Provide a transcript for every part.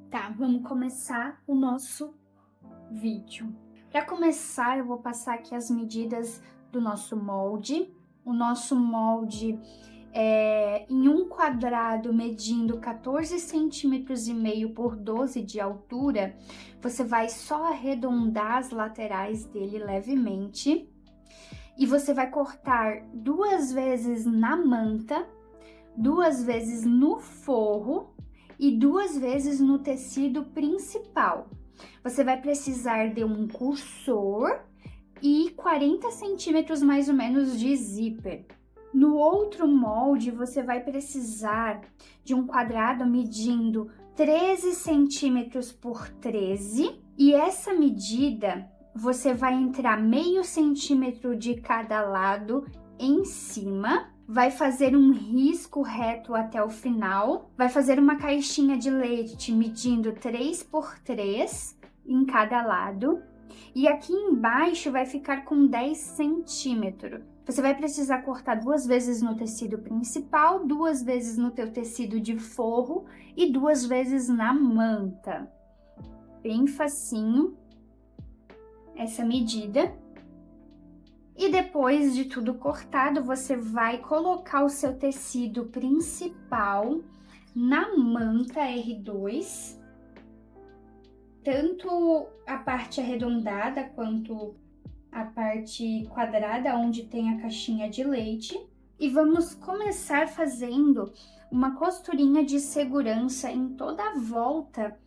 Tá, vamos começar o nosso vídeo. Para começar, eu vou passar aqui as medidas do nosso molde. O nosso molde é em um quadrado medindo 14 centímetros e meio por 12 de altura. Você vai só arredondar as laterais dele levemente e você vai cortar 2 vezes na manta, 2 vezes no forro e 2 vezes no tecido principal. Você vai precisar de um cursor e 40 centímetros mais ou menos de zíper. No outro molde, você vai precisar de um quadrado medindo 13 centímetros por 13 e essa medida você vai entrar meio centímetro de cada lado em cima, vai fazer um risco reto até o final, vai fazer uma caixinha de leite medindo 3 por 3 em cada lado, e aqui embaixo vai ficar com 10 centímetros. Você vai precisar cortar 2 vezes no tecido principal, 2 vezes no teu tecido de forro e 2 vezes na manta. Bem facinho essa medida. E depois de tudo cortado, você vai colocar o seu tecido principal na manta R2, tanto a parte arredondada quanto a parte quadrada, onde tem a caixinha de leite. E vamos começar fazendo uma costurinha de segurança em toda a volta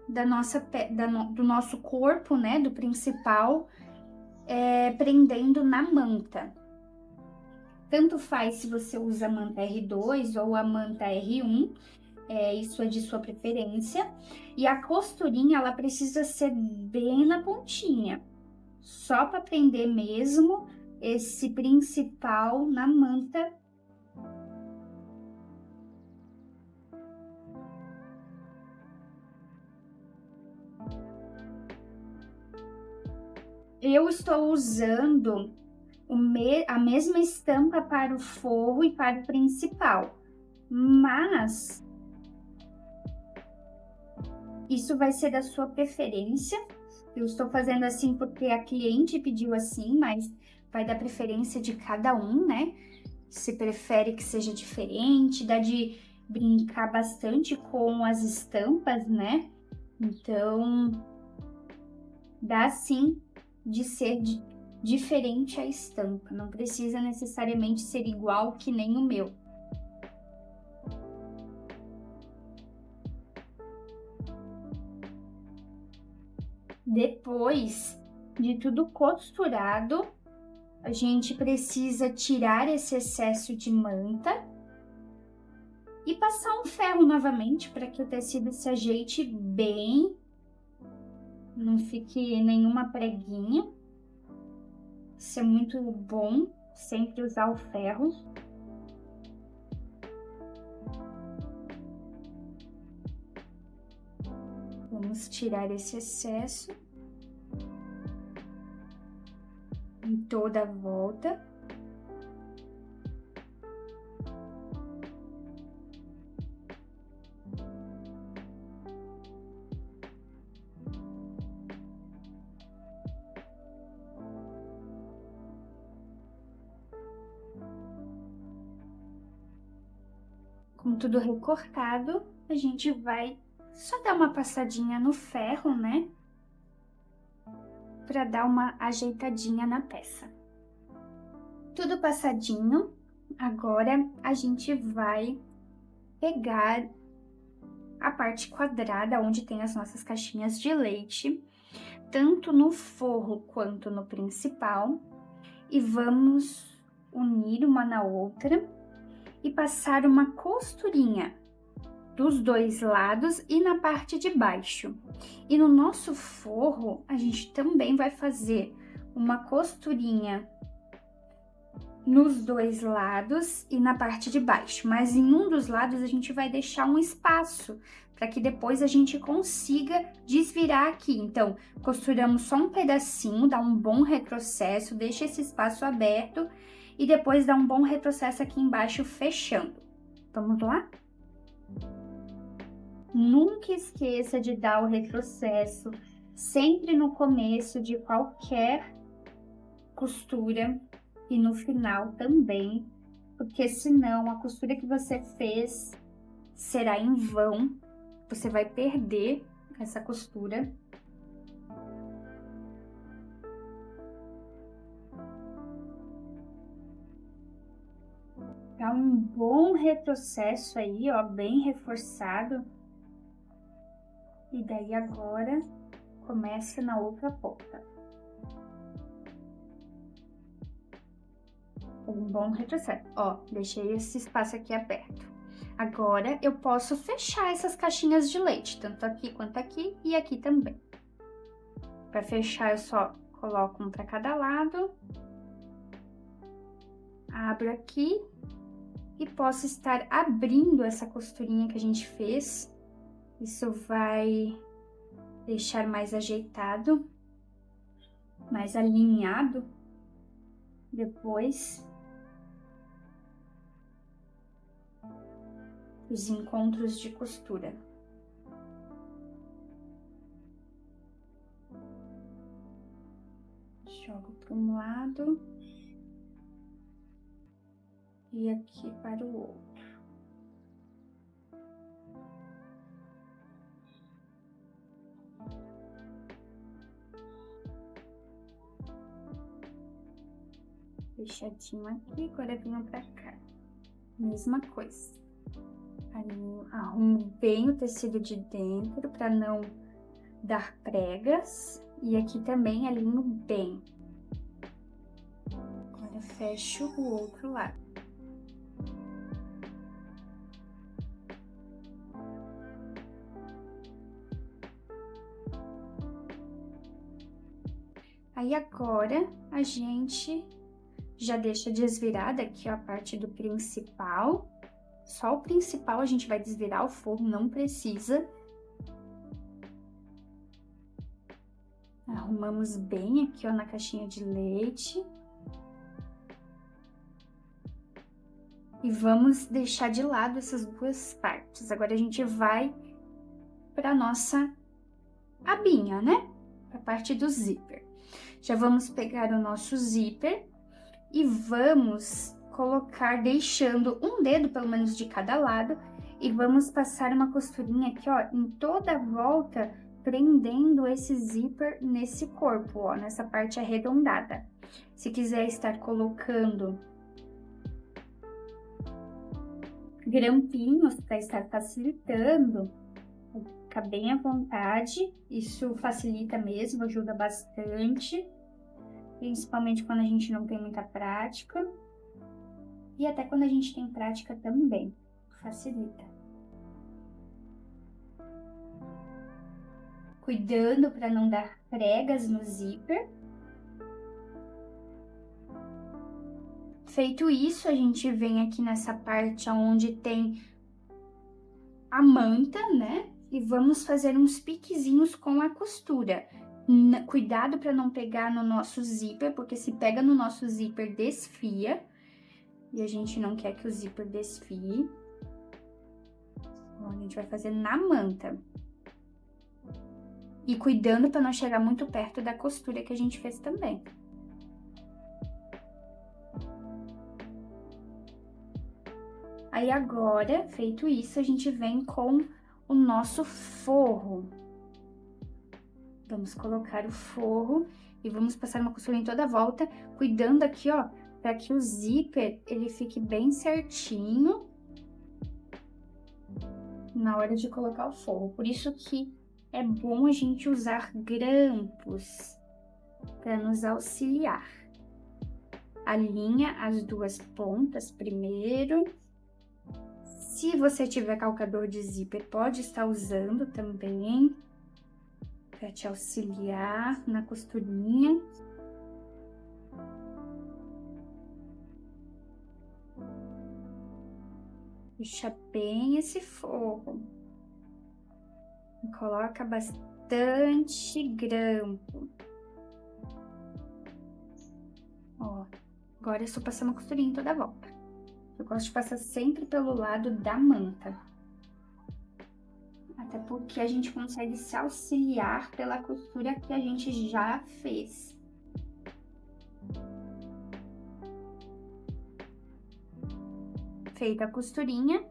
do nosso corpo, né, do principal, prendendo na manta. Tanto faz se você usa a manta R2 ou a manta R1, isso é de sua preferência. E a costurinha, ela precisa ser bem na pontinha, só para prender mesmo esse principal na manta. Eu estou usando a mesma estampa para o forro e para o principal, mas isso vai ser da sua preferência. Eu estou fazendo assim porque a cliente pediu assim, mas vai dar preferência de cada um, né? Se prefere que seja diferente, dá de brincar bastante com as estampas, né? Então, dá sim de ser diferente a estampa, não precisa necessariamente ser igual que nem o meu. Depois de tudo costurado, a gente precisa tirar esse excesso de manta e passar um ferro novamente para que o tecido se ajeite bem, não fique nenhuma preguinha. Isso é muito bom, sempre usar o ferro. Vamos tirar esse excesso em toda a volta. Com tudo recortado, a gente vai só dar uma passadinha no ferro, né? Para dar uma ajeitadinha na peça. Tudo passadinho, agora a gente vai pegar a parte quadrada onde tem as nossas caixinhas de leite, tanto no forro quanto no principal, e vamos unir uma na outra e passar uma costurinha dos dois lados e na parte de baixo. E no nosso forro, a gente também vai fazer uma costurinha nos dois lados e na parte de baixo, mas em um dos lados a gente vai deixar um espaço para que depois a gente consiga desvirar aqui. Então, costuramos só um pedacinho, dá um bom retrocesso, deixa esse espaço aberto e depois dá um bom retrocesso aqui embaixo, fechando. Vamos lá? Nunca esqueça de dar o retrocesso sempre no começo de qualquer costura e no final também, porque senão a costura que você fez será em vão, você vai perder essa costura. Dá um bom retrocesso aí, ó, bem reforçado. E daí agora começa na outra ponta. Um bom retrocesso. Ó, deixei esse espaço aqui aberto. Agora eu posso fechar essas caixinhas de leite, tanto aqui quanto aqui e aqui também. Para fechar eu só coloco um para cada lado. Abro aqui e posso estar abrindo essa costurinha que a gente fez. Isso vai deixar mais ajeitado, mais alinhado depois. Os encontros de costura. Jogo para um lado e aqui para o outro. Fechadinho aqui, agora venho pra cá. Mesma coisa. Arrumo bem o tecido de dentro para não dar pregas. E aqui também alinho bem. Agora fecho o outro lado. Aí agora a gente já deixa desvirada aqui, ó, a parte do principal. Só o principal a gente vai desvirar, o forro não precisa. Arrumamos bem aqui, ó, na caixinha de leite. E vamos deixar de lado essas duas partes. Agora a gente vai para nossa abinha, né? A parte do zíper. Já vamos pegar o nosso zíper e vamos colocar, deixando um dedo pelo menos de cada lado, e vamos passar uma costurinha aqui, ó, em toda a volta, prendendo esse zíper nesse corpo, ó, nessa parte arredondada. Se quiser estar colocando grampinhos para estar facilitando, fica bem à vontade, isso facilita mesmo, ajuda bastante, principalmente quando a gente não tem muita prática. E até quando a gente tem prática também, facilita. Cuidando para não dar pregas no zíper. Feito isso, a gente vem aqui nessa parte onde tem a manta, né? E vamos fazer uns piquezinhos com a costura. Cuidado para não pegar no nosso zíper, porque se pega no nosso zíper, desfia. E a gente não quer que o zíper desfie. Então, a gente vai fazer na manta. E cuidando para não chegar muito perto da costura que a gente fez também. Aí agora, feito isso, a gente vem com o nosso forro. Vamos colocar o forro e vamos passar uma costura em toda a volta, cuidando aqui, ó, para que o zíper ele fique bem certinho na hora de colocar o forro. Por isso que é bom a gente usar grampos para nos auxiliar. Alinha as duas pontas primeiro. Se você tiver calcador de zíper, pode estar usando também para te auxiliar na costurinha. Puxa bem esse forro. Coloca bastante grampo. Ó, agora é só passar uma costurinha em toda a volta. Eu gosto de passar sempre pelo lado da manta. Até até porque a gente consegue se auxiliar pela costura que a gente já fez. Feita a costurinha,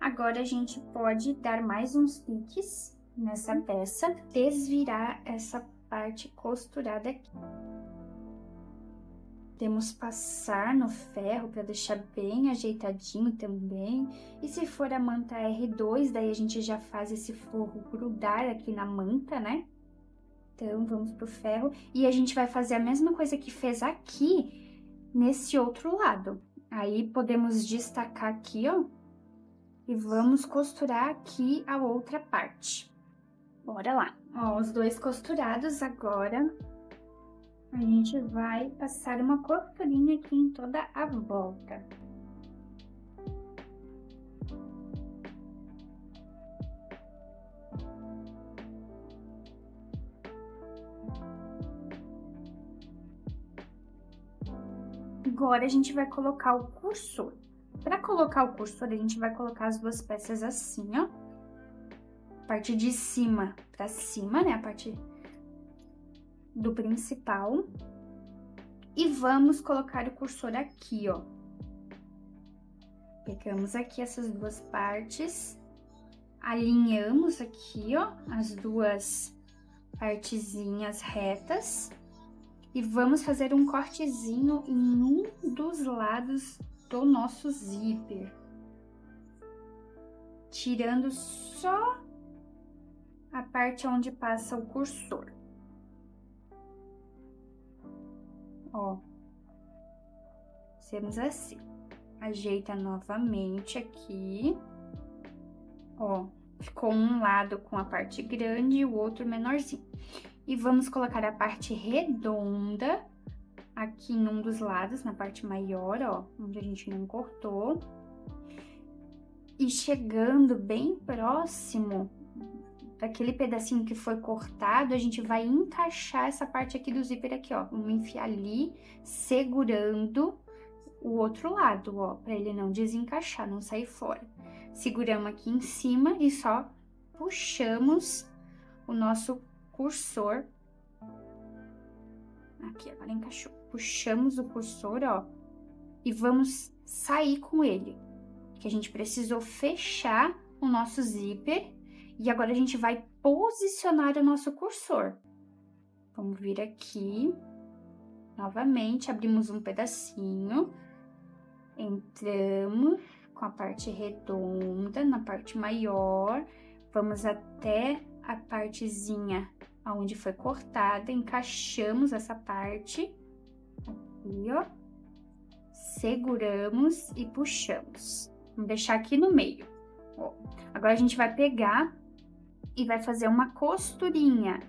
agora a gente pode dar mais uns piques nessa peça, desvirar essa parte costurada aqui. Temos passar no ferro para deixar bem ajeitadinho também. E se for a manta R2, daí a gente já faz esse forro grudar aqui na manta, né? Então, vamos pro ferro. E a gente vai fazer a mesma coisa que fez aqui, nesse outro lado. Aí, podemos destacar aqui, ó. E vamos costurar aqui a outra parte. Bora lá. Ó, os dois costurados agora. A gente vai passar uma costurinha aqui em toda a volta. Agora, a gente vai colocar o cursor. Para colocar o cursor, a gente vai colocar as duas peças assim, ó. Parte de cima para cima, né? A parte do principal. E vamos colocar o cursor aqui, ó. Pegamos aqui essas duas partes, alinhamos aqui, ó, as duas partezinhas retas. E vamos fazer um cortezinho em um dos lados do nosso zíper. Tirando só a parte onde passa o cursor. Ó, fazemos assim. Ajeita novamente aqui. Ó, ficou um lado com a parte grande e o outro menorzinho. E vamos colocar a parte redonda aqui em um dos lados, na parte maior, ó, onde a gente não cortou. E chegando bem próximo daquele pedacinho que foi cortado, a gente vai encaixar essa parte aqui do zíper aqui, ó. Vamos enfiar ali, segurando o outro lado, ó, pra ele não desencaixar, não sair fora. Seguramos aqui em cima e só puxamos o nosso cursor. Aqui, agora encaixou. Puxamos o cursor, ó, e vamos sair com ele. Que a gente precisou fechar o nosso zíper e agora a gente vai posicionar o nosso cursor. Vamos vir aqui, novamente, abrimos um pedacinho, entramos com a parte redonda na parte maior, vamos até a partezinha onde foi cortada, encaixamos essa parte, aqui, ó, seguramos e puxamos. Vamos deixar aqui no meio. Ó, agora a gente vai pegar e vai fazer uma costurinha.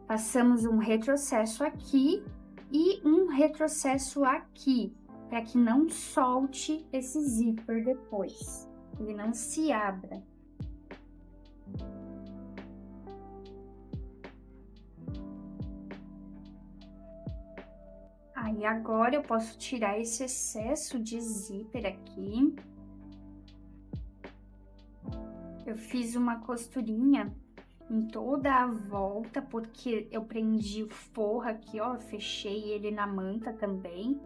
Passamos um retrocesso aqui e um retrocesso aqui, para que não solte esse zíper depois, ele não se abra. Aí agora eu posso tirar esse excesso de zíper aqui. Eu fiz uma costurinha em toda a volta, porque eu prendi o forro aqui, ó, fechei ele na manta também.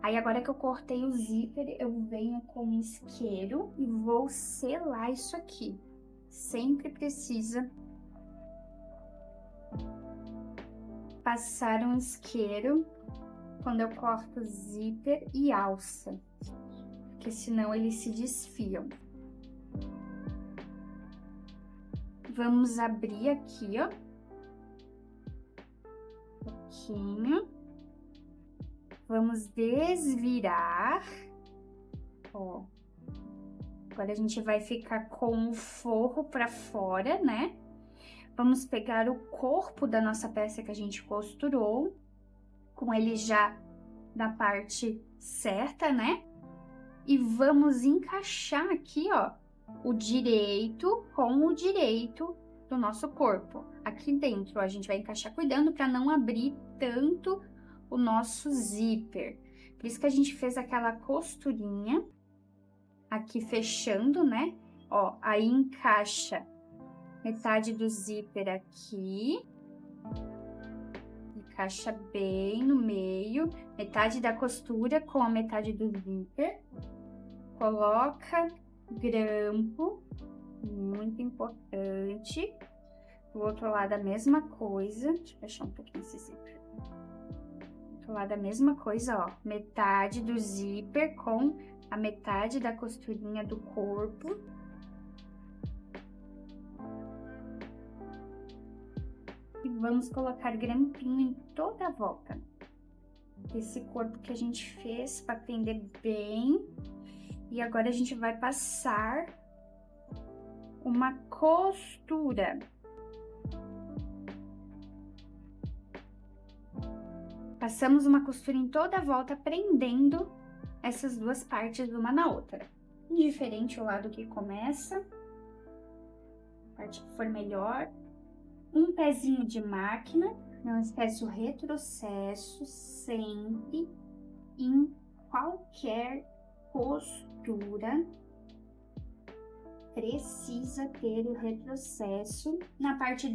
Aí agora que eu cortei o zíper, eu venho com um isqueiro e vou selar isso aqui. Sempre precisa passar um isqueiro quando eu corto zíper e alça, porque senão eles se desfiam. Vamos abrir aqui, ó, um pouquinho. Vamos desvirar, ó. Agora a gente vai ficar com o forro pra fora, né? Vamos pegar o corpo da nossa peça que a gente costurou, com ele já da parte certa, né? E vamos encaixar aqui, ó, o direito com o direito do nosso corpo. Aqui dentro, ó, a gente vai encaixar cuidando para não abrir tanto o nosso zíper. Por isso que a gente fez aquela costurinha aqui fechando, né? Ó, aí encaixa metade do zíper aqui. Encaixa bem no meio, metade da costura com a metade do zíper. Coloca grampo, muito importante. Do outro lado a mesma coisa, deixa eu fechar um pouquinho esse zíper. Do outro lado a mesma coisa, ó, metade do zíper com a metade da costurinha do corpo. E vamos colocar grampinho em toda a volta desse corpo que a gente fez para prender bem. E agora a gente vai passar uma costura. Passamos uma costura em toda a volta, prendendo essas duas partes uma na outra. Indiferente o lado que começa, a parte que for melhor. Um pezinho de máquina, não esquece o retrocesso, sempre em qualquer costura precisa ter o retrocesso. Na parte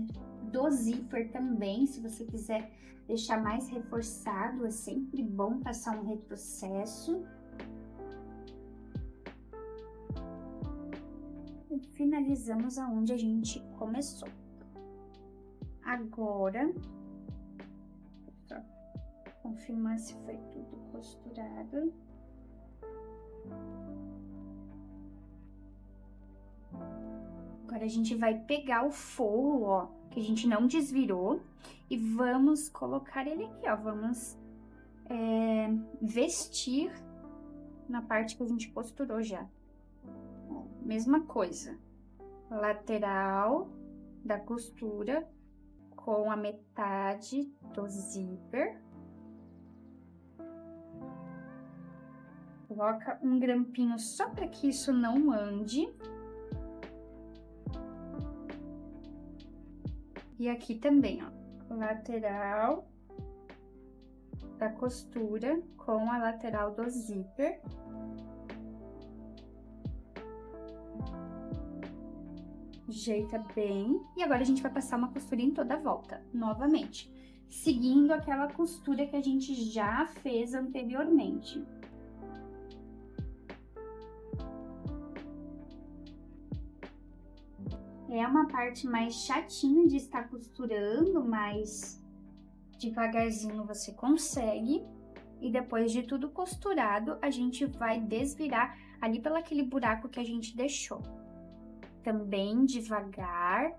do zíper também, se você quiser deixar mais reforçado, é sempre bom passar um retrocesso. E finalizamos aonde a gente começou. Agora, só confirmar se foi tudo costurado. Agora a gente vai pegar o forro, ó, que a gente não desvirou, e vamos colocar ele aqui, ó. Vamos vestir na parte que a gente costurou já. Ó, mesma coisa, lateral da costura com a metade do zíper. Coloca um grampinho só para que isso não ande. E aqui também, ó, lateral da costura com a lateral do zíper. Ajeita bem. E agora a gente vai passar uma costura em toda a volta, novamente, seguindo aquela costura que a gente já fez anteriormente. É uma parte mais chatinha de estar costurando, mas devagarzinho você consegue. E depois de tudo costurado, a gente vai desvirar ali pelo aquele buraco que a gente deixou. Também devagar,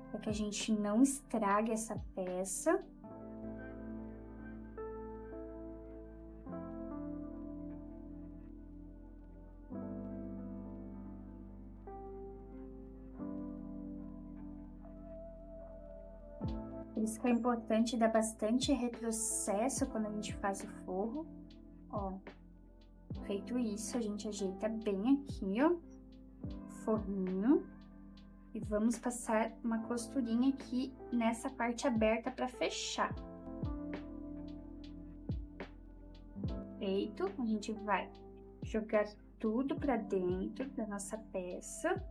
para que a gente não estrague essa peça. Por isso que é importante dar bastante retrocesso quando a gente faz o forro. Ó, feito isso, a gente ajeita bem aqui, ó, forrinho. E vamos passar uma costurinha aqui nessa parte aberta para fechar. Feito, a gente vai jogar tudo para dentro da nossa peça.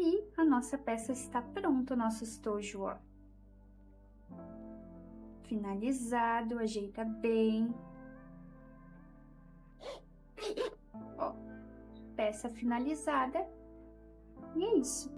E a nossa peça está pronta, o nosso estojo, ó. Finalizado, ajeita bem. Ó, peça finalizada. E é isso.